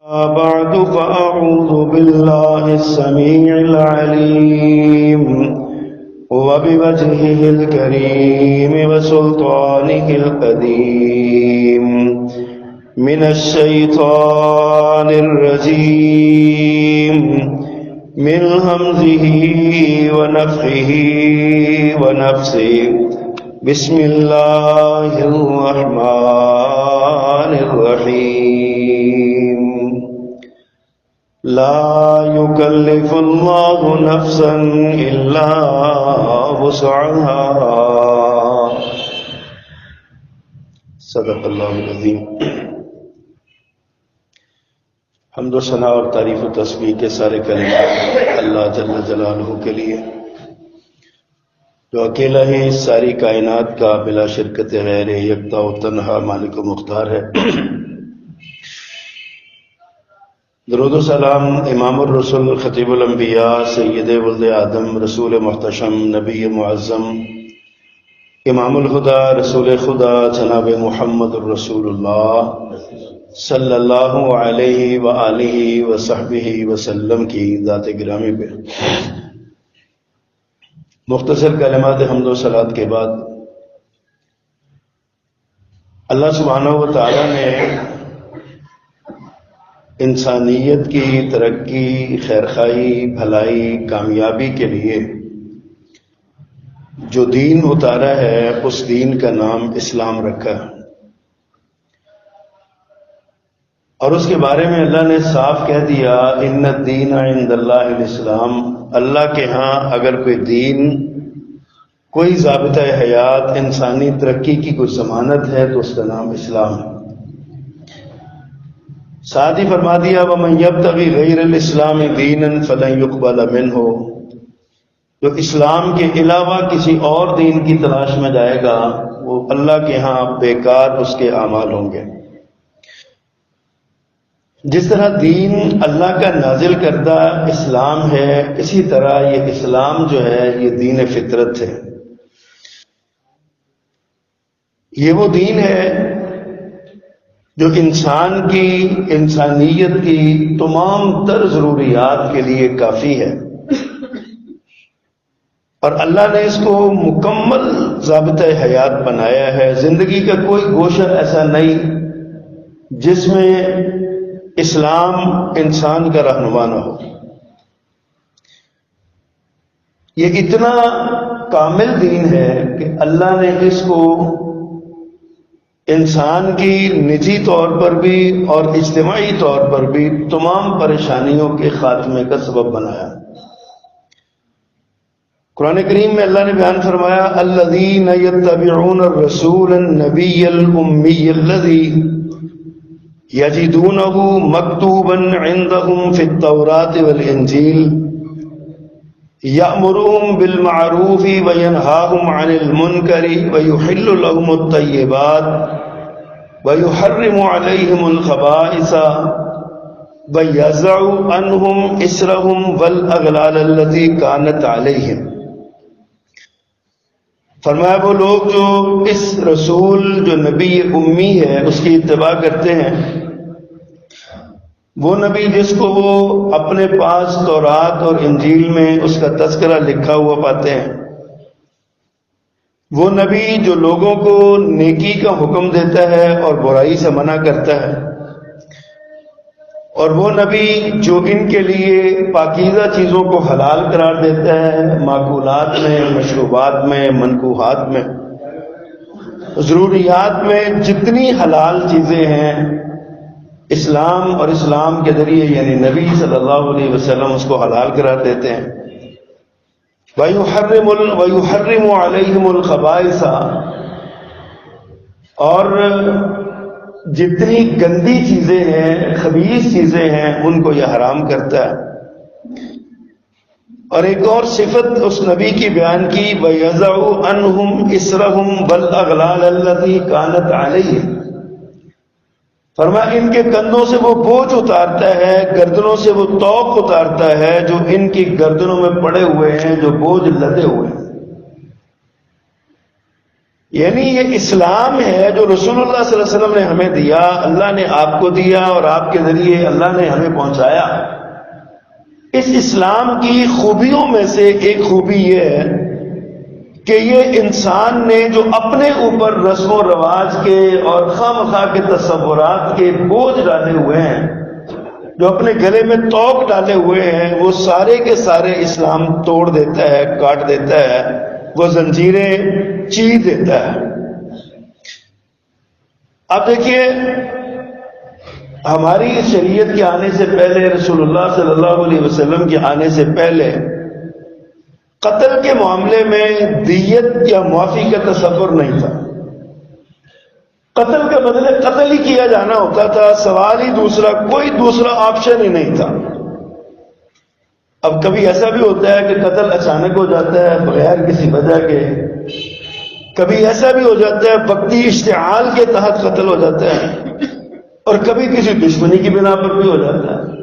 بعد فأعوذ بالله السميع العليم وبوجهه الكريم وسلطانه القديم من الشيطان الرجيم من همزه ونفخه ونفسه بسم الله الرحمن الرحيم لا يكلف الله نفسا إلا وسعها صدق اللہ العظیم۔ حمد و ثنا اور تعریف و تسبیح کے سارے کلمات اللہ جل جلالہ کے لیے، جو اکیلا ہی ساری کائنات کا بلا شرکت غیر یکتا و تنہا مالک و مختار ہے۔ درود و سلام امام الرسل خطیب الانبیاء سید ولد آدم رسول محتشم نبی معظم امام الہدی رسول خدا جناب محمد الرسول اللہ صلی اللہ علیہ وآلہ وصحبہ وسلم کی ذات گرامی پہ مختصر کلمات حمد و صلات کے بعد اللہ سبحانہ و تعالی نے انسانیت کی ترقی، خیرخواہی، بھلائی، کامیابی کے لیے جو دین اتارا ہے اس دین کا نام اسلام رکھا ہے، اور اس کے بارے میں اللہ نے صاف کہہ دیا ان الدین عند اللہ الاسلام، اللہ کے ہاں اگر کوئی دین، کوئی ضابطہ حیات، انسانی ترقی کی کوئی ضمانت ہے تو اس کا نام اسلام ہے۔ ساتھ ہی فرما دیا وَمَن يَبْتَغِ غَيْرَ الْإِسْلَامِ دِينًا فَلَن يُقْبَلَ مِنْهُ، جو اسلام کے علاوہ کسی اور دین کی تلاش میں جائے گا وہ اللہ کے ہاں بیکار اس کے اعمال ہوں گے۔ جس طرح دین اللہ کا نازل کردہ اسلام ہے، اسی طرح یہ اسلام جو ہے یہ دین فطرت ہے۔ یہ وہ دین ہے جو انسان کی، انسانیت کی تمام تر ضروریات کے لیے کافی ہے، اور اللہ نے اس کو مکمل ضابطہ حیات بنایا ہے۔ زندگی کا کوئی گوشہ ایسا نہیں جس میں اسلام انسان کا رہنما نہ ہو۔ یہ اتنا کامل دین ہے کہ اللہ نے اس کو انسان کی نجی طور پر بھی اور اجتماعی طور پر بھی تمام پریشانیوں کے خاتمے کا سبب بنایا۔ قرآن کریم میں اللہ نے بیان فرمایا الذین یتبعون الرسول النبی الامی الذی یجدونہ مکتوبا عندہم فی التوراۃ والانجیل یأمرهم بالمعروف وینہاہم عن المنکر ویحل لهم الطیبات ویحرم علیہم الخبائث ویضع عنہم اسرہم والاغلال التي کانت علیہم۔ فرمایا وہ لوگ جو اس رسول جو نبی امی ہے اس کی اتباع کرتے ہیں، وہ نبی جس کو وہ اپنے پاس تورات اور انجیل میں اس کا تذکرہ لکھا ہوا پاتے ہیں، وہ نبی جو لوگوں کو نیکی کا حکم دیتا ہے اور برائی سے منع کرتا ہے، اور وہ نبی جو ان کے لیے پاکیزہ چیزوں کو حلال قرار دیتا ہے، معقولات میں، مشروبات میں، منکوحات میں، ضروریات میں جتنی حلال چیزیں ہیں اسلام اور اسلام کے ذریعے یعنی نبی صلی اللہ علیہ وسلم اس کو حلال قرار دیتے ہیں۔ وَيُحَرِّمُ عَلَيْهِمُ الْخَبَائِثَ، اور جتنی گندی چیزیں ہیں، خبیث چیزیں ہیں، ان کو یہ حرام کرتا ہے۔ اور ایک اور صفت اس نبی کی بیان کی وَيَضَعُ عَنْهُمْ إِسْرَهُمْ وَالْأَغْلَالَ الَّتِي كَانَتْ عَلَيْهِمْ، فرمایا ان کے کندھوں سے وہ بوجھ اتارتا ہے، گردنوں سے وہ طوق اتارتا ہے جو ان کی گردنوں میں پڑے ہوئے ہیں، جو بوجھ لدے ہوئے ہیں۔ یعنی یہ اسلام ہے جو رسول اللہ صلی اللہ علیہ وسلم نے ہمیں دیا، اللہ نے آپ کو دیا اور آپ کے ذریعے اللہ نے ہمیں پہنچایا۔ اس اسلام کی خوبیوں میں سے ایک خوبی یہ ہے کہ یہ انسان نے جو اپنے اوپر رسم و رواج کے اور خواہ مخواہ کے تصورات کے بوجھ ڈالے ہوئے ہیں، جو اپنے گلے میں توق ڈالے ہوئے ہیں، وہ سارے کے سارے اسلام توڑ دیتا ہے، کاٹ دیتا ہے، وہ زنجیریں چیر دیتا ہے۔ اب دیکھیے، ہماری شریعت کے آنے سے پہلے، رسول اللہ صلی اللہ علیہ وسلم کے آنے سے پہلے، قتل کے معاملے میں دیت یا معافی کا تصور نہیں تھا۔ قتل کے بدلے قتل ہی کیا جانا ہوتا تھا، سوال ہی دوسرا، کوئی دوسرا آپشن ہی نہیں تھا۔ اب کبھی ایسا بھی ہوتا ہے کہ قتل اچانک ہو جاتا ہے بغیر کسی وجہ کے، کبھی ایسا بھی ہو جاتا ہے وقتی اشتعال کے تحت قتل ہو جاتا ہے، اور کبھی کسی دشمنی کی بنا پر بھی ہو جاتا ہے۔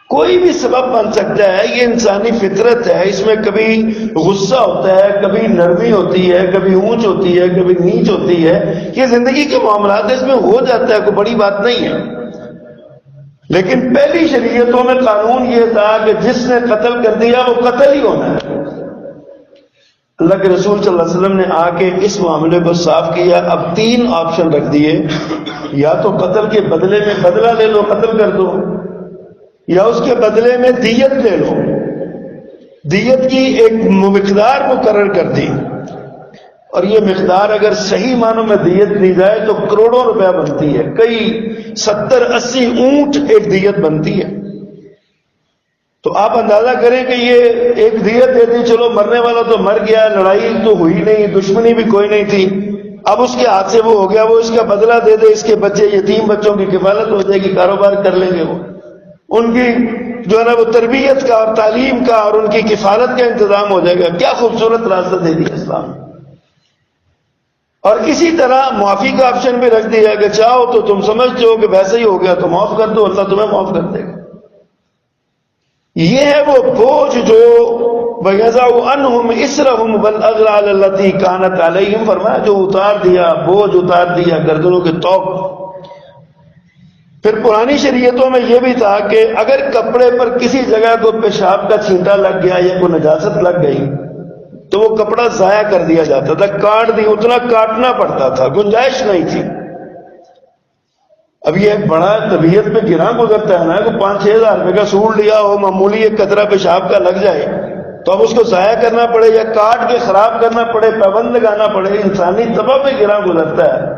کوئی بھی سبب بن سکتا ہے، یہ انسانی فطرت ہے، اس میں کبھی غصہ ہوتا ہے، کبھی نرمی ہوتی ہے، کبھی اونچ ہوتی ہے، کبھی نیچ ہوتی ہے، یہ زندگی کے معاملات اس میں ہو جاتا ہے، کوئی بڑی بات نہیں ہے۔ لیکن پہلی شریعتوں میں قانون یہ تھا کہ جس نے قتل کر دیا وہ قتل ہی ہونا ہے۔ اللہ کے رسول صلی اللہ علیہ وسلم نے آ کے اس معاملے کو صاف کیا۔ اب 3 آپشن رکھ دیے، یا تو قتل کے بدلے میں بدلہ لے لو، قتل کر دو، یا اس کے بدلے میں دیت لے لو۔ دیت کی ایک مقدار مقرر کر دی، اور یہ مقدار اگر صحیح معنوں میں دیت دی جائے تو کروڑوں روپے بنتی ہے، کئی 70-80 اونٹ ایک دیت بنتی ہے۔ تو آپ اندازہ کریں کہ یہ ایک دیت دے دی، چلو مرنے والا تو مر گیا، لڑائی تو ہوئی نہیں، دشمنی بھی کوئی نہیں تھی، اب اس کے ہاتھ سے وہ ہو گیا، وہ اس کا بدلہ دے دے، اس کے بچے یتیم بچوں کی کفالت ہو جائے گی، کاروبار کر لیں گے، وہ ان کی جو ہے نا وہ تربیت کا اور تعلیم کا اور ان کی کفالت کا انتظام ہو جائے گا۔ کیا خوبصورت راستہ دے دیا اسلام۔ اور اسی طرح معافی کا آپشن بھی رکھ دیا کہ چاہو تو تم سمجھتے ہو کہ ویسے ہی ہو گیا تو معاف کر دو، اللہ تمہیں معاف کر دے گا۔ یہ ہے وہ بوجھ جو وَيَضَعُ عَنْهُمْ إِسْرَهُمْ وَالْأَغْلَالَ الَّتِي كَانَتْ عَلَيْهِمْ، فرمایا جو اتار دیا، بوجھ اتار دیا گردنوں کے توق۔ پھر پرانی شریعتوں میں یہ بھی تھا کہ اگر کپڑے پر کسی جگہ کو پیشاب کا چھینٹا لگ گیا یا کوئی نجاست لگ گئی تو وہ کپڑا ضائع کر دیا جاتا تھا، کاٹ دی، اتنا کاٹنا پڑتا تھا، گنجائش نہیں تھی۔ اب یہ ایک بڑا طبیعت پہ گراں گزرتا ہے نا کہ 5-6 ہزار روپے کا سوٹ لیا ہو، معمولی ایک قطرہ پیشاب کا لگ جائے تو اب اس کو ضائع کرنا پڑے یا کاٹ کے خراب کرنا پڑے، پابند لگانا پڑے، انسانی طبع پہ گراں گزرتا ہے۔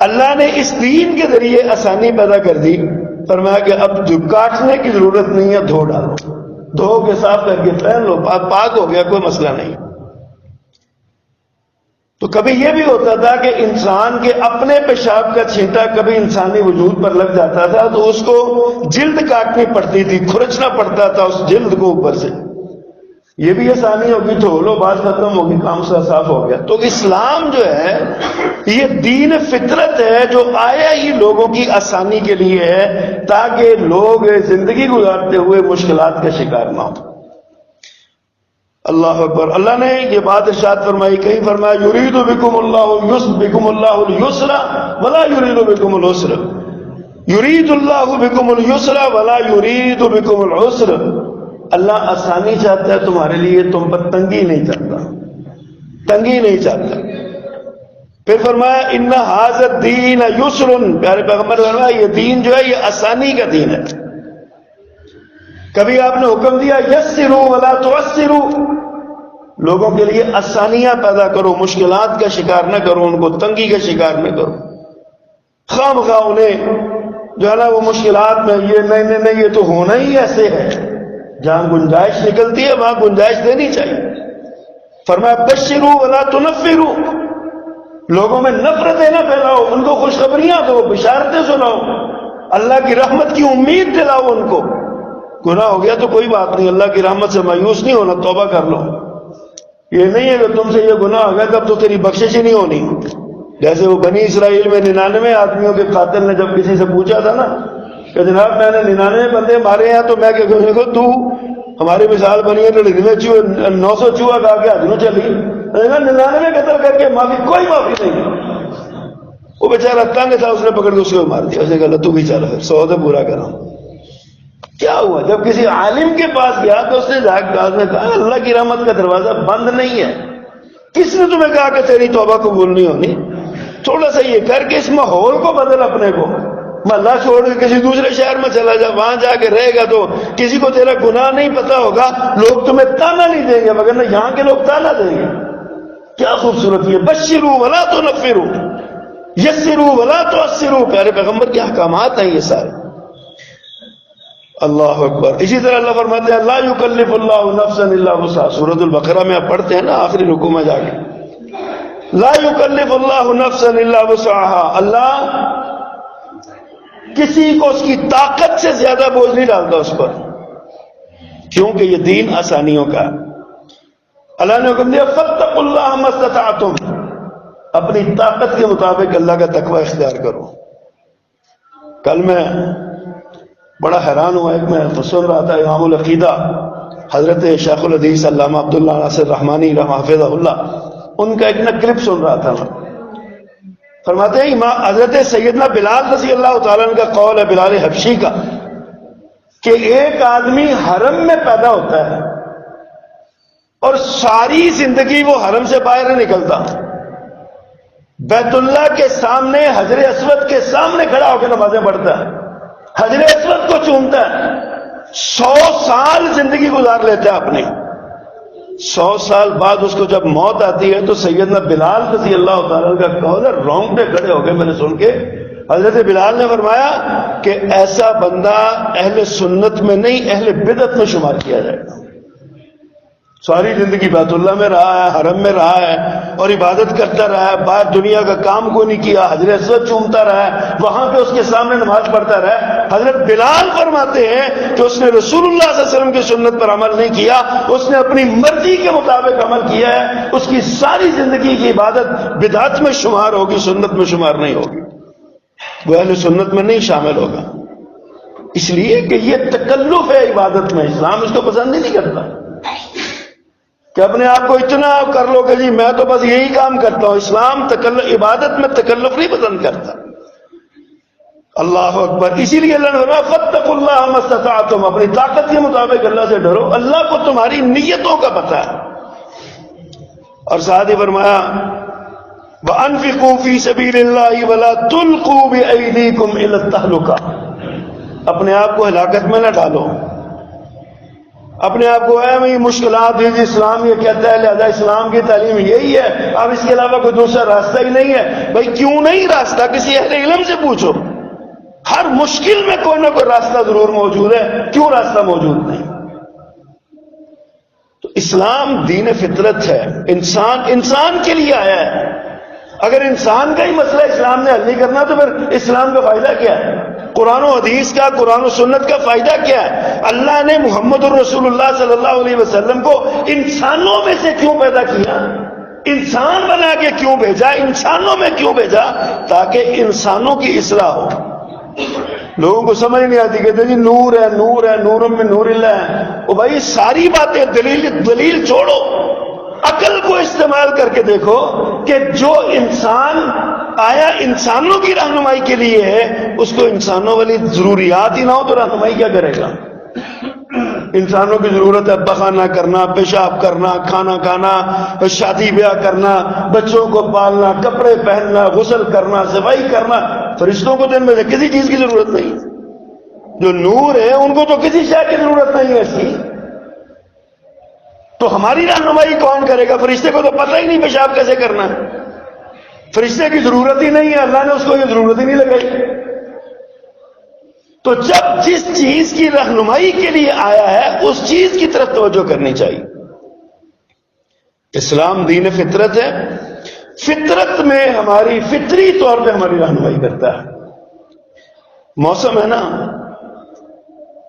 اللہ نے اس دین کے ذریعے آسانی پیدا کر دی، فرمایا کہ اب جو کاٹنے کی ضرورت نہیں ہے، دھو ڈالو، دھو کے صاف کر کے پہن لو، پاک ہو گیا، کوئی مسئلہ نہیں۔ تو کبھی یہ بھی ہوتا تھا کہ انسان کے اپنے پیشاب کا چھینٹا کبھی انسانی وجود پر لگ جاتا تھا تو اس کو جلد کاٹنی پڑتی تھی، کھرچنا پڑتا تھا اس جلد کو اوپر سے۔ یہ بھی آسانی ہوگی، دھو لو، بات ختم ہوگی، کام سے صاف ہو گیا۔ تو اسلام جو ہے یہ دین فطرت ہے جو آیا ہی لوگوں کی آسانی کے لیے ہے، تاکہ لوگ زندگی گزارتے ہوئے مشکلات کا شکار نہ ہو۔ اللہ اکبر۔ اللہ نے یہ بات ارشاد فرمائی، کہیں فرمایا یرید بکم اللہ اليسر ولا یرید بکم العسر، یرید اللہ بکم اليسر ولا یرید بکم العسر۔ اللہ آسانی چاہتا ہے تمہارے لیے، تم پر تنگی نہیں چاہتا، تنگی نہیں چاہتا۔ پھر فرمایا ان ھذا الدین یسر، پیارے پیغمبر فرمایا یہ دین جو ہے یہ آسانی کا دین ہے۔ کبھی آپ نے حکم دیا یسروا ولا تعسروا، لوگوں کے لیے آسانیاں پیدا کرو، مشکلات کا شکار نہ کرو، ان کو تنگی کا شکار نہ کرو، خواہ مخواہ انہیں جو ہے نا وہ مشکلات میں یہ نہیں یہ تو ہونا ہی ایسے ہے، جہاں گنجائش نکلتی ہے وہاں گنجائش دینی چاہیے۔ فرمایا بشروا ولا تنفروا، لوگوں میں نفرتیں نہ پھیلاؤ، ان کو خوشخبریاں دو، بشارتیں سناؤ، اللہ کی رحمت کی امید دلاؤ ان کو۔ گناہ ہو گیا تو کوئی بات نہیں، اللہ کی رحمت سے مایوس نہیں ہونا، توبہ کر لو۔ یہ نہیں ہے کہ تم سے یہ گناہ ہو گیا تب تو تیری بخشش ہی نہیں ہونی۔ جیسے وہ بنی اسرائیل میں 99 آدمیوں کے قاتل نے جب کسی سے پوچھا تھا نا کہ جناب میں نے 99 بندے مارے ہیں، تو میں کہ تو ہماری مثال بنی ہے 99 900 چوہا کھا کے حج نو چلی، 99 قتل کر کے معافی، کوئی معافی نہیں۔ وہ بیچارہ تنگ تھا، اس نے پکڑ کے اس کو مار دیا، اس نے کہا تو بھی چل پھر 100 تو پورا کرا۔ کیا ہوا؟ جب کسی عالم کے پاس گیا تو اس نے کہا اللہ کی رحمت کا دروازہ بند نہیں ہے، کس نے تمہیں کہا کہ تیری توبہ قبول نہیں ہونی؟ تھوڑا سا یہ کر کے اس ماحول کو بدل، اپنے کو محلہ چھوڑ کے کسی دوسرے شہر میں چلا جا، وہاں جا کے رہے گا تو کسی کو تیرا گناہ نہیں پتا ہوگا، لوگ تمہیں تانا نہیں دیں گے، مگر نہ یہاں کے لوگ تانا دیں گے۔ کیا خوبصورت یہ بشروا ولا تنفروا، یسروا ولا تعسروا، پیارے پیغمبر کے احکامات ہیں یہ سارے۔ اللہ اکبر۔ اسی طرح اللہ فرماتے ہیں لا یکلف اللہ نفسا الا وسعها، سورۃ البقرہ میں آپ پڑھتے ہیں نا آخری رکوع میں جا کے، لا یکلف اللہ نفسا الا وسعها، اللہ کسی کو اس کی طاقت سے زیادہ بوجھ نہیں ڈالتا اس پر، کیونکہ یہ دین آسانیوں کا ہے۔ اللہ نے حکم دیا فاتقوا اللہ ما استطعتم، اپنی طاقت کے مطابق اللہ کا تقوی اختیار کرو۔ کل میں بڑا حیران ہوا، ایک میں سن رہا تھا امام العقیدہ حضرت شیخ الحدیث علامہ عبداللہ ناصر رحمانی حفظہ اللہ، ان کا ایک کلپ سن رہا تھا۔ فرماتے ہیں حضرت سیدنا بلال رضی اللہ تعالیٰ عنہ کا قول ہے، بلال حبشی کا، کہ ایک آدمی حرم میں پیدا ہوتا ہے اور ساری زندگی وہ حرم سے باہر نہیں نکلتا، بیت اللہ کے سامنے حجر اسود کے سامنے کھڑا ہو کے نمازیں پڑھتا ہے، حجر اسود کو چومتا ہے، 100 سال زندگی گزار لیتا ہے اپنی، 100 سال بعد اس کو جب موت آتی ہے تو سیدنا بلال رضی اللہ تعالیٰ کا قول ہے، رونگٹے کھڑے ہو گئے میں نے سن کے۔ حضرت بلال نے فرمایا کہ ایسا بندہ اہل سنت میں نہیں اہل بدعت میں شمار کیا جائے گا۔ ساری زندگی بیت اللہ میں رہا ہے، حرم میں رہا ہے اور عبادت کرتا رہا ہے، باہر دنیا کا کام کو نہیں کیا، حجر اسود چومتا رہا ہے، وہاں پہ اس کے سامنے نماز پڑھتا رہا ہے۔ حضرت بلال فرماتے ہیں کہ اس نے رسول اللہ صلی اللہ علیہ وسلم کی سنت پر عمل نہیں کیا، اس نے اپنی مرضی کے مطابق عمل کیا ہے، اس کی ساری زندگی کی عبادت بدعت میں شمار ہوگی، سنت میں شمار نہیں ہوگی، وہ اہل سنت میں نہیں شامل ہوگا۔ اس لیے کہ یہ تکلف ہے عبادت میں، اسلام اس کو پسند نہیں کرتا کہ اپنے آپ کو اتنا کر لو کہ جی میں تو بس یہی کام کرتا ہوں۔ اسلام عبادت میں تکلف نہیں پسند کرتا۔ اللہ اکبر۔ اسی لیے اللہ نے فرمایا فاتقوا اللہ ما استطعتم، اپنی طاقت کے مطابق اللہ سے ڈرو، اللہ کو تمہاری نیتوں کا پتہ ہے۔ اور ساتھ ہی فرمایا وانفقوا فی سبیل اللہ ولا تلقوا بایدیکم الی التہلکہ، اپنے آپ کو ہلاکت میں نہ ڈالو، اپنے آپ کو ہے میں مشکلات دیجیے، اسلام یہ کہتا ہے لہذا اسلام کی تعلیم یہی ہے، اب اس کے علاوہ کوئی دوسرا راستہ ہی نہیں ہے۔ بھائی کیوں نہیں راستہ؟ کسی اہل علم سے پوچھو، ہر مشکل میں کوئی نہ کوئی راستہ ضرور موجود ہے، کیوں راستہ موجود نہیں؟ تو اسلام دین فطرت ہے، انسان کے لیے آیا ہے۔ اگر انسان کا ہی مسئلہ اسلام نے حل نہیں کرنا تو پھر اسلام کا فائدہ کیا ہے؟ قرآن و حدیث کا، قرآن و سنت کا فائدہ کیا ہے؟ اللہ نے محمد الرسول اللہ صلی اللہ علیہ وسلم کو انسانوں میں سے کیوں پیدا کیا؟ انسان بنا کے کیوں بھیجا؟ انسانوں میں کیوں بھیجا؟ تاکہ انسانوں کی اصلاح ہو۔ لوگوں کو سمجھ نہیں آتی، کہتے جی نور ہے، نور ہے، نور من نور اللہ ہے۔ او بھائی ساری باتیں دلیل چھوڑو، عقل کو استعمال کر کے دیکھو کہ جو انسان آیا انسانوں کی رہنمائی کے لیے ہے، اس کو انسانوں والی ضروریات ہی نہ ہو تو رہنمائی کیا کرے گا؟ انسانوں کی ضرورت ہے بخانہ کرنا، پیشاب کرنا، کھانا کھانا، شادی بیاہ کرنا، بچوں کو پالنا، کپڑے پہننا، غسل کرنا، صفائی کرنا۔ فرشتوں کو دن میں سے کسی چیز کی ضرورت نہیں، جو نور ہے ان کو تو کسی شے کی ضرورت نہیں ہے ایسی۔ تو ہماری رہنمائی کون کرے گا؟ فرشتے کو تو پتہ ہی نہیں پیشاب کیسے کرنا ہے، فرشتے کی ضرورت ہی نہیں ہے، اللہ نے اس کو یہ ضرورت ہی نہیں لگائی۔ تو جب جس چیز کی رہنمائی کے لیے آیا ہے اس چیز کی طرف توجہ کرنی چاہیے۔ اسلام دین فطرت ہے، فطرت میں ہماری فطری طور پہ ہماری رہنمائی کرتا ہے۔ موسم ہے نا،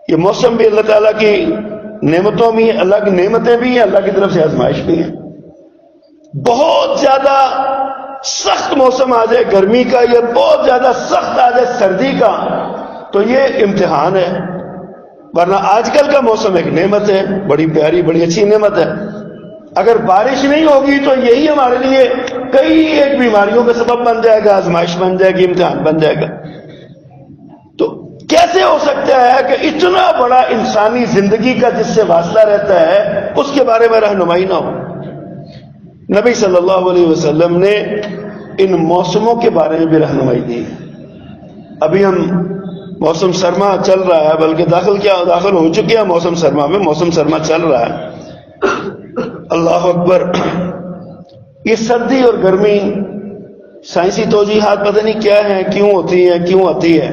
یہ موسم بھی اللہ تعالیٰ کی نعمتوں میں، اللہ کی نعمتیں بھی ہیں، اللہ کی طرف سے آزمائش بھی ہیں۔ بہت زیادہ سخت موسم آ جائے گرمی کا یا بہت زیادہ سخت آ جائے سردی کا تو یہ امتحان ہے، ورنہ آج کل کا موسم ایک نعمت ہے، بڑی پیاری بڑی اچھی نعمت ہے۔ اگر بارش نہیں ہوگی تو یہی ہمارے لیے کئی ایک بیماریوں کا سبب بن جائے گا، آزمائش بن جائے گی، امتحان بن جائے گا۔ تو کیسے ہو سکتا ہے کہ اتنا بڑا انسانی زندگی کا جس سے واسطہ رہتا ہے اس کے بارے میں رہنمائی نہ ہو؟ نبی صلی اللہ علیہ وسلم نے ان موسموں کے بارے میں بھی رہنمائی دی۔ ابھی ہم موسم سرما چل رہا ہے، بلکہ داخل ہو چکے ہیں موسم سرما میں، موسم سرما چل رہا ہے۔ اللہ اکبر۔ یہ سردی اور گرمی سائنسی توجیحات پتہ نہیں کیا ہیں، کیوں ہوتی ہیں، کیوں آتی ہے،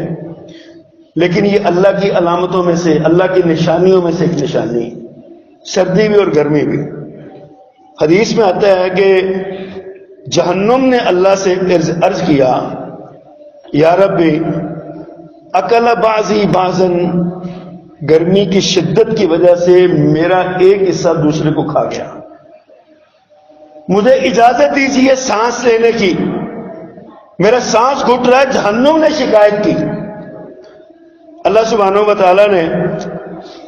لیکن یہ اللہ کی علامتوں میں سے، اللہ کی نشانیوں میں سے ایک نشانی، سردی بھی اور گرمی بھی۔ حدیث میں آتا ہے کہ جہنم نے اللہ سے عرض کیا، یا ربی اکل بعضی بعضاً، گرمی کی شدت کی وجہ سے میرا ایک حصہ دوسرے کو کھا گیا، مجھے اجازت دیجیے سانس لینے کی، میرا سانس گھٹ رہا ہے۔ جہنم نے شکایت کی۔ اللہ سبحانہ و تعالیٰ نے،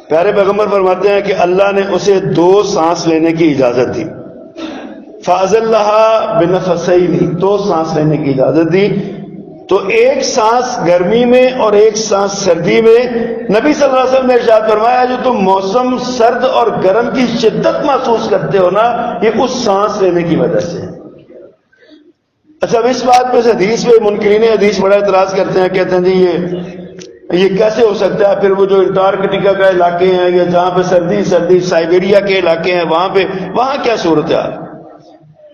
پیارے پیغمبر فرماتے ہیں کہ اللہ نے اسے 2 سانس لینے کی اجازت دی، فَأَزَلَّهَا بِنَفَسَيْنِ، 2 سانس لینے کی اجازت دی۔ تو ایک سانس گرمی میں اور ایک سانس سردی میں۔ نبی صلی اللہ علیہ وسلم نے ارشاد فرمایا جو تم موسم سرد اور گرم کی شدت محسوس کرتے ہو نا، یہ اس سانس لینے کی وجہ سے۔ اچھا، اب اس بات پہ حدیث پہ منکرین حدیث بڑا اعتراض کرتے ہیں، کہتے ہیں جی یہ کیسے ہو سکتا ہے؟ پھر وہ جو انٹارکٹیکا کا علاقے ہیں یا جہاں پہ سردی سائبیریا کے علاقے ہیں، وہاں کیا صورت ہے؟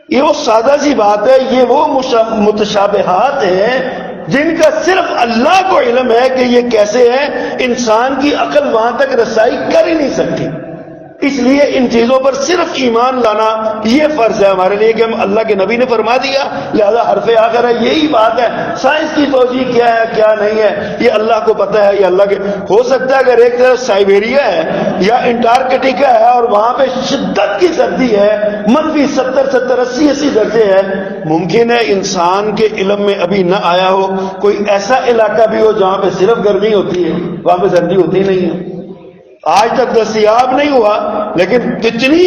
یہ وہ سادہ سی بات ہے، یہ وہ متشابہات ہیں جن کا صرف اللہ کو علم ہے کہ یہ کیسے ہیں، انسان کی عقل وہاں تک رسائی کر ہی نہیں سکتی۔ اس لیے ان چیزوں پر صرف ایمان لانا یہ فرض ہے ہمارے لیے کہ ہم اللہ کے نبی نے فرما دیا، لہذا حرف آخر ہے، یہی بات ہے۔ سائنس کی توجیہ کیا ہے کیا نہیں ہے یہ اللہ کو پتہ ہے، یہ اللہ کے۔ ہو سکتا ہے اگر ایک طرف سائبیریا ہے یا انٹارکٹیکا ہے اور وہاں پہ شدت کی سردی ہے، -70 80 درجے ہے، ممکن ہے انسان کے علم میں ابھی نہ آیا ہو کوئی ایسا علاقہ بھی ہو جہاں پہ صرف گرمی ہوتی ہے، وہاں پہ سردی ہوتی نہیں ہے، آج تک دستیاب نہیں ہوا۔ لیکن کتنی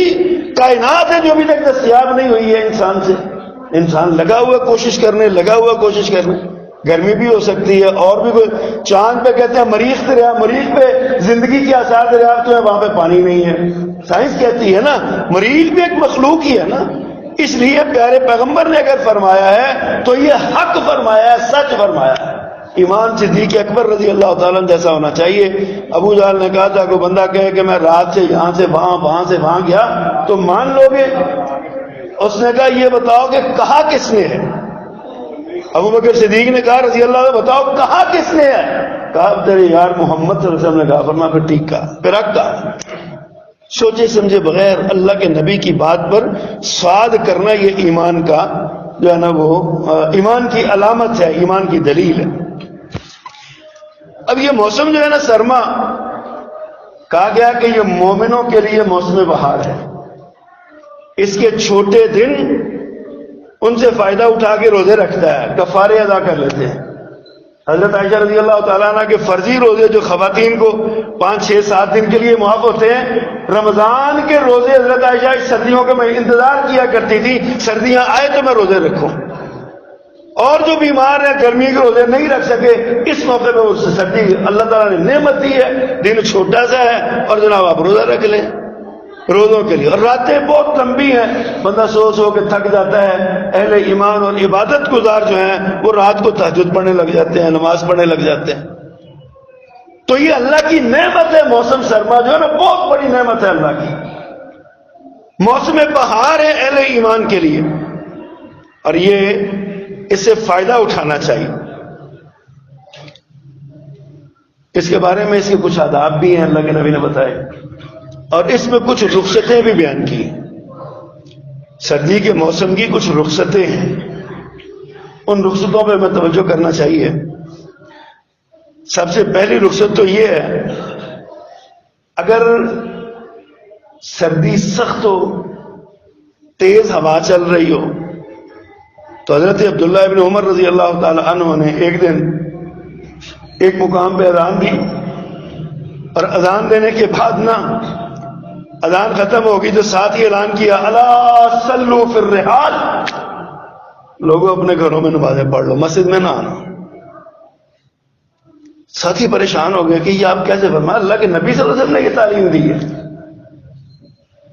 کائنات ہے جو ابھی تک دستیاب نہیں ہوئی ہے انسان سے۔ انسان لگا ہوا کوشش کرنے، گرمی بھی ہو سکتی ہے، اور بھی کوئی چاند پہ کہتے ہیں مریخ پہ زندگی کے آثار دریافت ہوئے، وہاں پہ پانی نہیں ہے۔ سائنس کہتی ہے نا مریخ بھی ایک مخلوق ہی ہے نا۔ اس لیے پیارے پیغمبر نے اگر فرمایا ہے تو یہ حق فرمایا ہے، سچ فرمایا ہے۔ ایمان صدیق اکبر رضی اللہ تعالیٰ جیسا ہونا چاہیے۔ ابو جہل نے کہا تھا کوئی بندہ کہے کہ میں رات سے یہاں سے وہاں سے وہاں گیا تو مان لو گے؟ اس نے کہا یہ بتاؤ کہ کہا کس نے ہے؟ ابو بکر صدیق نے کہا رضی اللہ عنہ بتاؤ کہا کس نے ہے؟ کہا تیرے یار محمد صلی اللہ علیہ وسلم نے کہا۔ فرمایا پھر ٹھیک کہا، پھر حق کہا۔ سوچے سمجھے بغیر اللہ کے نبی کی بات پر صاد کرنا یہ ایمان کا جو ہے نا وہ ایمان کی علامت ہے، ایمان کی دلیل ہے۔ اب یہ موسم جو ہے نا سرما، کہا گیا کہ یہ مومنوں کے لیے موسم بہار ہے۔ اس کے چھوٹے دن ان سے فائدہ اٹھا کے روزے رکھتا ہے، کفارے ادا کر لیتے ہیں۔ حضرت عائشہ رضی اللہ تعالیٰ عنہ کے فرضی روزے جو خواتین کو 5 6 7 دن کے لیے معاف ہوتے ہیں، رمضان کے روزے حضرت عائشہ سردیوں کے میں انتظار کیا کرتی تھی، سردیاں آئے تو میں روزے رکھوں۔ اور جو بیمار ہیں گرمی کے روزے نہیں رکھ سکے، اس موقع پہ اس سے سردی اللہ تعالیٰ نے نعمت دی ہے، دن چھوٹا سا ہے اور جناب آپ روزہ رکھ لیں روزوں کے لیے۔ اور راتیں بہت لمبی ہیں، بندہ سو کے تھک جاتا ہے۔ اہل ایمان اور عبادت گزار جو ہیں وہ رات کو تہجد پڑھنے لگ جاتے ہیں، نماز پڑھنے لگ جاتے ہیں۔ تو یہ اللہ کی نعمت ہے، موسم سرما جو ہے نا بہت بڑی نعمت ہے اللہ کی۔ موسم بہار ہے اہل ایمان کے لیے، اور یہ اس سے فائدہ اٹھانا چاہیے۔ اس کے بارے میں اس کے کچھ آداب بھی ہیں اللہ کے نبی نے بتائے، اور اس میں کچھ رخصتیں بھی بیان کی۔ سردی کے موسم کی کچھ رخصتیں ہیں، ان رخصتوں پہ ہمیں توجہ کرنا چاہیے۔ سب سے پہلی رخصت تو یہ ہے، اگر سردی سخت ہو، تیز ہوا چل رہی ہو، تو حضرت عبداللہ ابن عمر رضی اللہ تعالی عنہ نے ایک دن ایک مقام پہ اذان دی، اور اذان دینے کے بعد نا اذان ختم ہوگی تو ساتھ ہی اعلان کیا الا صلوا فی الرحال، لوگوں اپنے گھروں میں نمازیں پڑھ لو، مسجد میں نہ آنا۔ ساتھی پریشان ہو گئے کہ یہ آپ کیسے فرمایا؟ اللہ کے نبی صلی اللہ علیہ وسلم نے یہ تعلیم دی ہے۔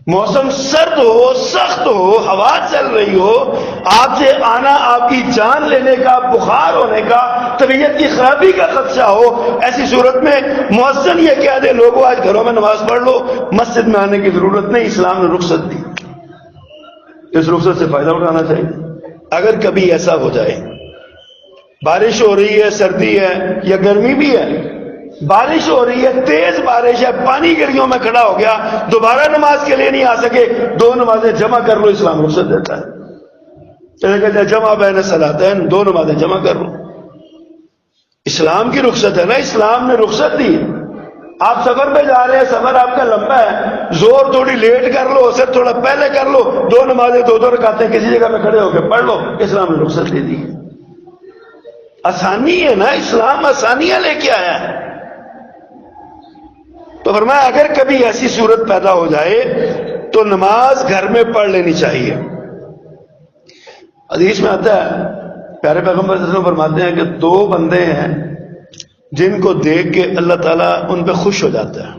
موسم سرد ہو، سخت ہو، ہوا چل رہی ہو، آپ سے آنا آپ کی جان لینے کا، بخار ہونے کا، طبیعت کی خرابی کا خدشہ ہو، ایسی صورت میں مؤذن یہ کہہ دے لوگوں آج گھروں میں نماز پڑھ لو، مسجد میں آنے کی ضرورت نہیں، اسلام نے رخصت دی۔ اس رخصت سے فائدہ اٹھانا چاہیے۔ اگر کبھی ایسا ہو جائے بارش ہو رہی ہے، سردی ہے یا گرمی بھی ہے، بارش ہو رہی ہے، تیز بارش ہے، پانی گلیوں میں کھڑا ہو گیا، دوبارہ نماز کے لیے نہیں آ سکے، 2 نمازیں جمع کر لو، اسلام رخصت دیتا ہے۔ چلے کہتے ہیں جمع بین صلاتین، 2 نمازیں جمع کر لو، اسلام کی رخصت ہے نا، اسلام نے رخصت دی۔ آپ سفر پہ جا رہے ہیں، سفر آپ کا لمبا ہے، زور تھوڑی لیٹ کر لو، اسے تھوڑا پہلے کر لو، 2 نمازیں 2 رکعتیں کسی جگہ پہ کھڑے ہو کے پڑھ لو، اسلام نے رخصت دے دی۔ آسانی ہے نا، اسلام آسانیاں لے کے آیا ہے۔ تو فرمایا اگر کبھی ایسی صورت پیدا ہو جائے تو نماز گھر میں پڑھ لینی چاہیے۔ حدیث میں آتا ہے، پیارے پیغمبر صلی اللہ علیہ وسلم فرماتے ہیں کہ 2 بندے ہیں جن کو دیکھ کے اللہ تعالیٰ ان پہ خوش ہو جاتا ہے۔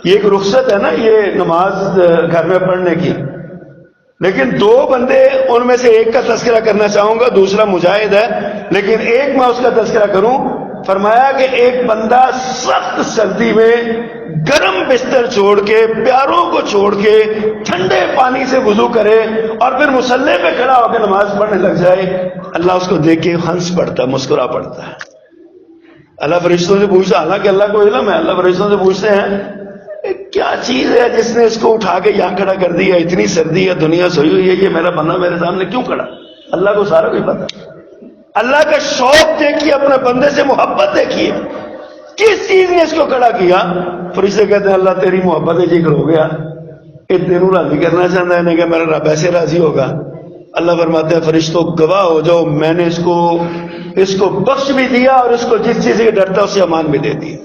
یہ ایک رخصت ہے نا یہ نماز گھر میں پڑھنے کی، لیکن 2 بندے، ان میں سے ایک کا تذکرہ کرنا چاہوں گا، دوسرا مجاہد ہے، لیکن ایک میں اس کا تذکرہ کروں۔ فرمایا کہ ایک بندہ سخت سردی میں گرم بستر چھوڑ کے، پیاروں کو چھوڑ کے، ٹھنڈے پانی سے وضو کرے اور پھر مصلی پہ کھڑا ہو کے نماز پڑھنے لگ جائے، اللہ اس کو دیکھ کے ہنس پڑتا ہے، مسکرا پڑتا ہے۔ اللہ فرشتوں سے پوچھتا، حالانکہ اللہ کو علم ہے، اللہ فرشتوں سے پوچھتے ہیں کیا چیز ہے جس نے اس کو اٹھا کے یہاں کھڑا کر دیا، اتنی سردی ہے، دنیا سوئی ہوئی ہے، یہ میرا بندہ میرے سامنے کیوں کھڑا؟ اللہ کو سارا کچھ پتا۔ اللہ کا شوق دیکھیے، اپنے بندے سے محبت دیکھیے، کس چیز نے اس کو کھڑا کیا؟ فرشتے کہتے ہیں اللہ تیری محبت ہے، ذکر ہو گیا، تینوں راضی کرنا چاہتا ہے کہ میرا رب ایسے راضی ہوگا۔ اللہ فرماتے ہیں فرشتوں گواہ ہو جاؤ، میں نے اس کو بخش بھی دیا اور اس کو جس چیز سے ڈرتا اسے امان بھی دے دی۔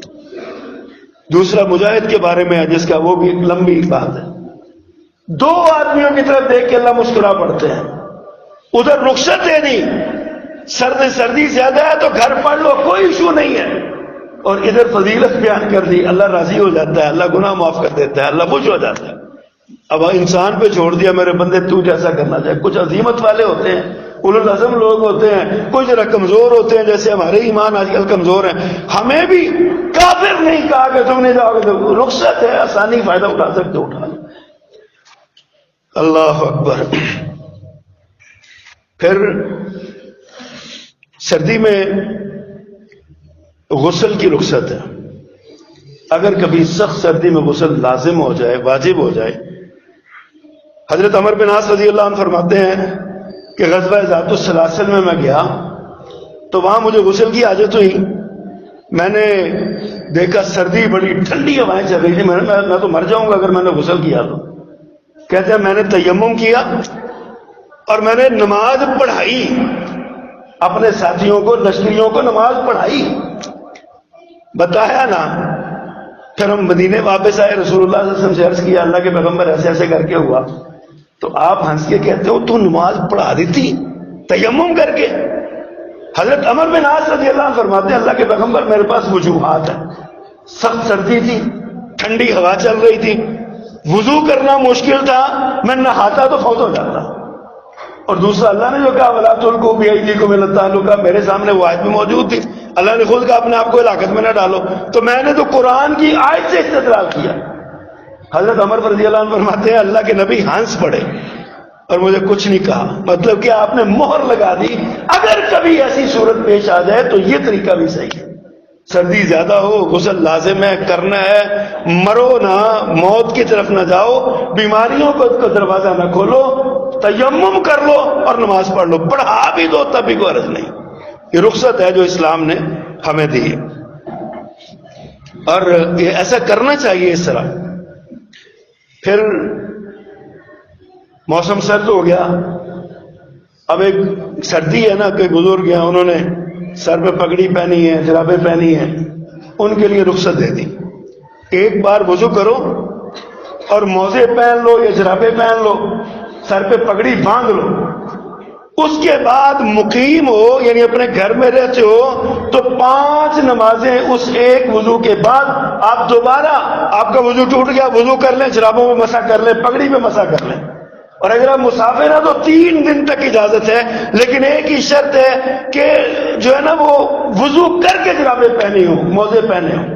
دوسرا مجاہد کے بارے میں ہے جس کا وہ بھی ایک لمبی بات ہے، 2 آدمیوں کی طرف دیکھ کے اللہ مسکرا پڑتے ہیں، ادھر رخصت ہے نہیں، سردی زیادہ ہے تو گھر پڑھ لو، کوئی ایشو نہیں ہے، اور ادھر فضیلت بیان کر دی، اللہ راضی ہو جاتا ہے، اللہ گناہ معاف کر دیتا ہے، اللہ خوش ہو جاتا ہے۔ اب انسان پہ چھوڑ دیا، میرے بندے تو جیسا کرنا چاہے۔ کچھ عظیمت والے ہوتے ہیں، اولو العزم لوگ ہوتے ہیں، کچھ ذرا کمزور ہوتے ہیں، جیسے ہمارے ایمان آج کل کمزور ہیں، ہمیں بھی کافر نہیں کہا کہ تم نے جاؤ گے تو رخصت ہے، آسانی فائدہ اٹھا سکتے ہو، اٹھا لو۔ اللہ اکبر۔ پھر سردی میں غسل کی رخصت ہے۔ اگر کبھی سخت سردی میں غسل لازم ہو جائے، واجب ہو جائے، حضرت عمر بن عاص رضی اللہ عنہ فرماتے ہیں کہ غزوہ ذات السلاسل میں گیا تو وہاں مجھے غسل کی حاجت ہوئی، میں نے دیکھا سردی بڑی ٹھنڈی ہوائیں چل رہی تھی، میں تو مر جاؤں گا اگر میں نے غسل کیا تو۔ کہتے ہیں میں نے تیمم کیا اور میں نے نماز پڑھائی، اپنے ساتھیوں کو، لشکریوں کو نماز پڑھائی، بتایا نا۔ پھر ہم مدینے واپس آئے، رسول اللہ صلی اللہ علیہ وسلم سے عرض کیا اللہ کے پیغمبر ایسے ایسے کر کے ہوا، تو آپ ہنس کے کہتے ہو تو نماز پڑھا دی تھی تیمم کر کے؟ حضرت عمر بن عاص رضی اللہ عنہ فرماتے ہیں اللہ کے پیغمبر میرے پاس وجوہات ہیں، سخت سردی تھی، ٹھنڈی ہوا چل رہی تھی، وضو کرنا مشکل تھا، میں نہاتا تو فوت ہو جاتا، اور دوسرا اللہ نے جو کہا وَلَا تُلْقُوا بِأَيْدِيكُمْ إِلَى التَّهْلُكَةِ، میرے سامنے وہ آیت بھی موجود تھی، اللہ نے خود کہا اپنے آپ کو ہلاکت میں نہ ڈالو، تو میں نے تو قرآن کی آیت سے استدلال کیا۔ حضرت عمر رضی اللہ عنہ فرماتے ہیں اللہ کے نبی ہنس پڑے اور مجھے کچھ نہیں کہا، مطلب کہ آپ نے مہر لگا دی، اگر کبھی ایسی صورت پیش آ جائے تو یہ طریقہ بھی صحیح ہے۔ سردی زیادہ ہو، غسل لازم ہے، کرنا ہے، مرو نہ، موت کی طرف نہ جاؤ، بیماریوں کو دروازہ نہ کھولو، تیمم کر لو اور نماز پڑھ لو، پڑھا بھی دو تب بھی کوئی عرض نہیں۔ یہ رخصت ہے جو اسلام نے ہمیں دی ہے، اور یہ ایسا کرنا چاہیے اس طرح۔ پھر موسم سرد ہو گیا، اب ایک سردی ہے نا، کوئی بزرگ ہیں انہوں نے سر پہ پگڑی پہنی ہے، جرابیں پہنی ہیں، ان کے لیے رخصت دے دی، ایک بار وضو کرو، اور موزے پہن لو یا جرابے پہن لو، سر پہ پگڑی باندھ لو، اس کے بعد مقیم ہو یعنی اپنے گھر میں رہتے ہو تو 5 نمازیں اس ایک وضو کے بعد آپ دوبارہ، آپ کا وضو ٹوٹ گیا، وضو کر لیں، جرابوں میں مسح کر لیں، پگڑی میں مسح کر لیں. اور اگر آپ مسافر ہیں تو 3 دن تک اجازت ہے، لیکن ایک ہی شرط ہے کہ جو ہے نا وہ وضو کر کے جرابے پہنے ہوں، موزے پہنے ہوں.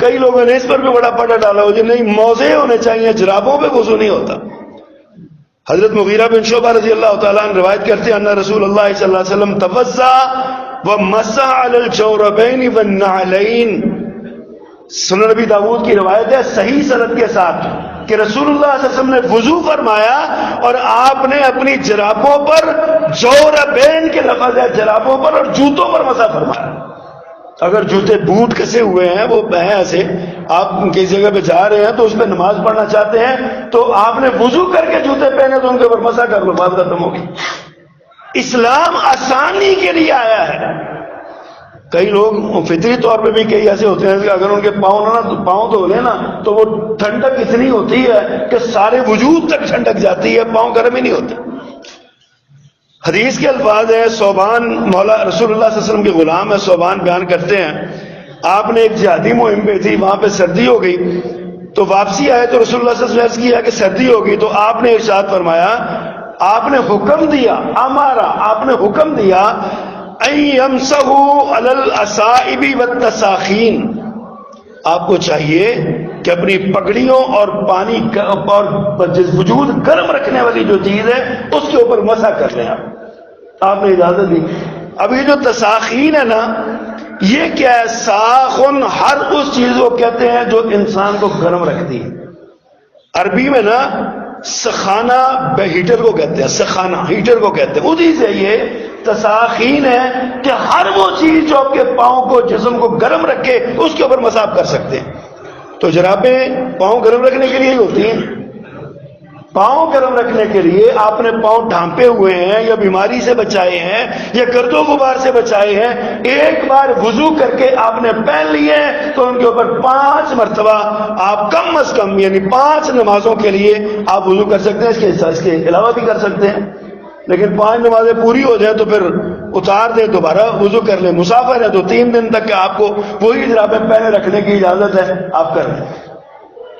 کئی لوگوں نے اس پر بھی بڑا پڑا ڈالا ہو جی نہیں موزے ہونے چاہیے، جرابوں پہ وضو نہیں ہوتا. حضرت مغیرہ بن شعبہ رضی اللہ تعالیٰ عنہ روایت کرتے ہیں ان رسول اللہ صلی اللہ علیہ وسلم توضا ومسح علی الجوربین والنعلین. سنن نبی داؤد کی روایت ہے صحیح سند کے ساتھ کہ رسول اللہ صلی اللہ علیہ وسلم نے وضو فرمایا اور آپ نے اپنی جرابوں پر، جوربین کے لفظ ہے جرابوں پر، اور جوتوں پر مسح فرمایا. اگر جوتے بوٹ کسے ہوئے ہیں، وہ ہیں ایسے، آپ کسی جگہ پہ جا رہے ہیں تو اس پہ نماز پڑھنا چاہتے ہیں تو آپ نے وضو کر کے جوتے پہنے تو ان کے اوپر مسح کر لو، بات ختم ہوگی. اسلام آسانی کے لیے آیا ہے. کئی لوگ فطری طور پہ بھی کئی ایسے ہوتے ہیں کہ اگر ان کے پاؤں دھو لیں نا تو وہ ٹھنڈک اتنی ہوتی ہے کہ سارے وجود تک ٹھنڈک جاتی ہے، پاؤں گرم ہی نہیں ہوتے. حدیث کے الفاظ ہیں، صوبان مولا رسول اللہ صلی اللہ علیہ وسلم کے غلام ہے، صوبان بیان کرتے ہیں آپ نے ایک جہادی مہم پہ تھی، وہاں پہ سردی ہو گئی تو واپسی آئے تو رسول اللہ صلی اللہ علیہ وسلم نے کیا کہ سردی ہو گئی تو آپ نے ارشاد فرمایا، آپ نے حکم دیا، آپ نے حکم دیا ان یمسحوا علی الاصائب والتساخین. آپ کو چاہیے کہ اپنی پگڑیوں اور پانی اور وجود گرم رکھنے والی جو چیز ہے اس کے اوپر مسح کر لیں. آپ نے اجازت دی. اب یہ جو تساخین ہے نا، یہ کیا ہے؟ ساخن ہر اس چیز کو کہتے ہیں جو انسان کو گرم رکھتی ہے. عربی میں نا سخانہ ہیٹر کو کہتے ہیں، سخانہ ہیٹر کو کہتے ہیں. اسی سے یہ تساخین ہے کہ ہر وہ چیز جو آپ کے پاؤں کو، جسم کو گرم رکھے اس کے اوپر مسح کر سکتے ہیں. تو جرابیں پاؤں گرم رکھنے کے لیے ہی ہوتی ہیں. پاؤں گرم رکھنے کے لیے آپ نے پاؤں ڈھانپے ہوئے ہیں یا بیماری سے بچائے ہیں یا گرد و غبار سے بچائے ہیں، ایک بار وضو کر کے آپ نے پہن لیے تو ان کے اوپر 5 مرتبہ آپ کم از کم یعنی 5 نمازوں کے لیے آپ وضو کر سکتے ہیں. اس کے علاوہ بھی کر سکتے ہیں، لیکن 5 نمازیں پوری ہو جائیں تو پھر اتار دیں، دوبارہ وضو کر لیں. مسافر ہے تو 3 دن تک آپ کو وہی جرابیں پہنے رکھنے کی اجازت ہے، آپ کر لیں.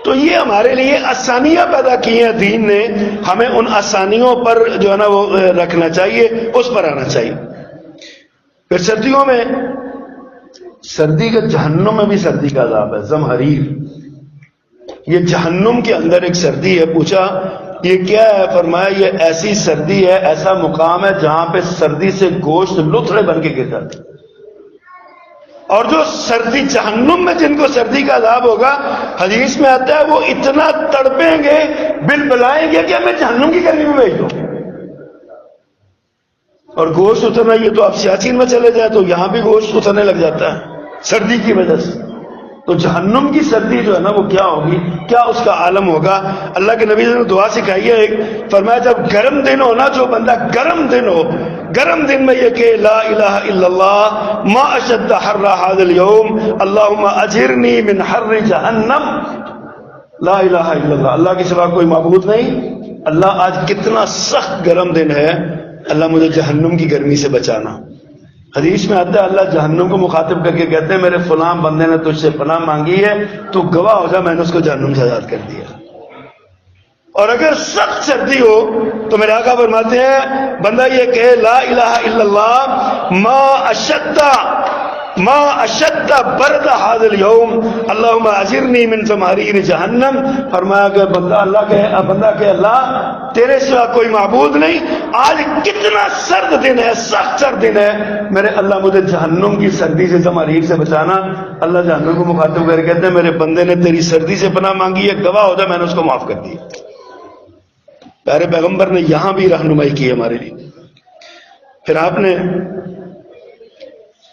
تو یہ ہمارے لیے آسانیاں پیدا کی ہیں دین نے، ہمیں ان آسانیوں پر جو ہے نا وہ رکھنا چاہیے، اس پر آنا چاہیے. پھر سردیوں میں، سردی کے جہنم میں بھی سردی کا عذاب ہے، زمہریر. یہ جہنم کے اندر ایک سردی ہے. پوچھا یہ کیا ہے؟ فرمایا یہ ایسی سردی ہے، ایسا مقام ہے جہاں پہ سردی سے گوشت لتھڑے بن کے گر جاتے. اور جو سردی جہنم میں جن کو سردی کا عذاب ہوگا، حدیث میں آتا ہے وہ اتنا تڑپیں گے، بلبلائیں گے کہ ہمیں جہنم کی گرمی میں بھیج دو. اور گوشت اترنا، یہ تو آپ سیاسین میں چلے جائیں تو یہاں بھی گوشت اترنے لگ جاتا ہے سردی کی وجہ سے. تو جہنم کی سردی جو ہے نا وہ کیا ہوگی، کیا اس کا عالم ہوگا. اللہ کے نبی نے دعا سکھائی ہے ایک، فرمایا جب گرم دن ہو نا، جو بندہ گرم دن ہو، گرم دن میں یہ کہ لا الہ الا اللہ ما اشد حر هذا اليوم اللهم اجرنی من حر جہنم. لا الہ الا اللہ، اللہ کے سوا کوئی معبود نہیں. اللہ آج کتنا سخت گرم دن ہے، اللہ مجھے جہنم کی گرمی سے بچانا. حدیث میں آتا ہے اللہ جہنم کو مخاطب کر کے کہتے ہیں میرے فلاں بندے نے تجھ سے پناہ مانگی ہے، تو گواہ ہو جا میں نے اس کو جہنم سے آزاد کر دیا. اور اگر سخت سردی ہو تو میرے آقا فرماتے ہیں بندہ یہ کہے لا الہ الا اللہ ما اشد برد هذا اليوم اللهم اجرنی من زمہریر جہنم. فرمایا کہ بندہ کہ اللہ تیرے سوا کوئی معبود نہیں، آج کتنا سرد دن ہے، سخت سرد دن ہے، میرے اللہ مجھے جہنم کی سردی سے، زمہریر سے بچانا. اللہ جہنم کو مخاطب کر کے کہتے ہیں میرے بندے نے تیری سردی سے پناہ مانگی ہے، گواہ ہو جا میں نے اس کو معاف کر دیا. پیارے پیغمبر نے یہاں بھی رہنمائی کی ہمارے لیے. پھر آپ نے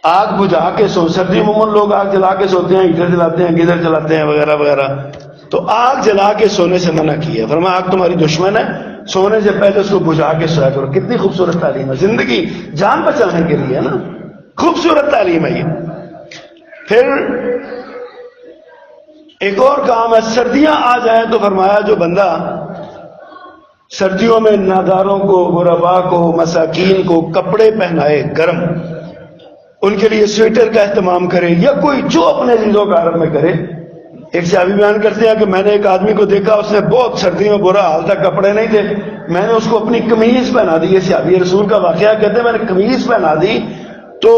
آگ بجھا کے سردی عموماً لوگ آگ جلا کے سوتے ہیں، ہیٹر جلاتے ہیں، گیزر چلاتے ہیں وغیرہ وغیرہ. تو آگ جلا کے سونے سے منع کیا. فرمایا آگ تمہاری دشمن ہے، سونے سے پہلے اس کو بجھا کے سویا کرو. کتنی خوبصورت تعلیم ہے، زندگی جان بچانے کے لیے نا، خوبصورت تعلیم ہے یہ. پھر ایک اور کام ہے، سردیاں آ جائیں تو فرمایا جو بندہ سردیوں میں ناداروں کو، غربا کو، مساکین کو کپڑے پہنائے گرم، ان کے لیے سویٹر کا اہتمام کرے یا کوئی جو اپنے زندوں کا عرب میں کرے۔ ایک صحابی بیان کرتے ہیں کہ میں نے ایک آدمی کو دیکھا، اس نے بہت سردیوں میں برا حال تھا، کپڑے نہیں تھے، میں نے اس کو اپنی قمیض پہنا دی۔ یہ صحابی رسول کا واقعہ کہتے ہیں میں نے قمیض پہنا دی تو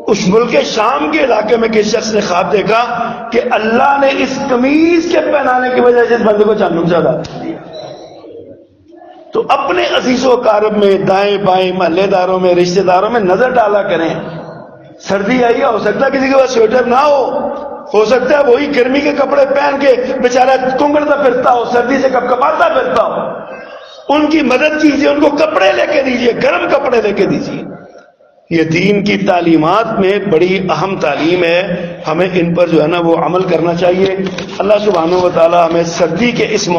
اس ملک شام کے علاقے میں کسی شخص نے خواب دیکھا کہ اللہ نے اس قمیض کے پہنانے کی وجہ سے اس بندے کو جہنم سے آزاد کر دیا۔ تو اپنے عزیز و اقارب میں، دائیں بائیں محلے داروں میں، رشتہ داروں میں نظر ڈالا کریں۔ سردی آئی ہے، ہو سکتا ہے کسی کے پاس سویٹر نہ ہو سکتا ہے وہی گرمی کے کپڑے پہن کے بیچارہ کنگڑتا پھرتا ہو، سردی سے کپکپاتا پھرتا ہو، ان کی مدد کیجیے، ان کو کپڑے لے کے دیجیے، گرم کپڑے لے کے دیجیے۔ یہ دین کی تعلیمات میں بڑی اہم تعلیم ہے، ہمیں ان پر جو ہے نا وہ عمل کرنا چاہیے۔ اللہ سبحانہ و تعالی ہمیں سردی کے اس موقع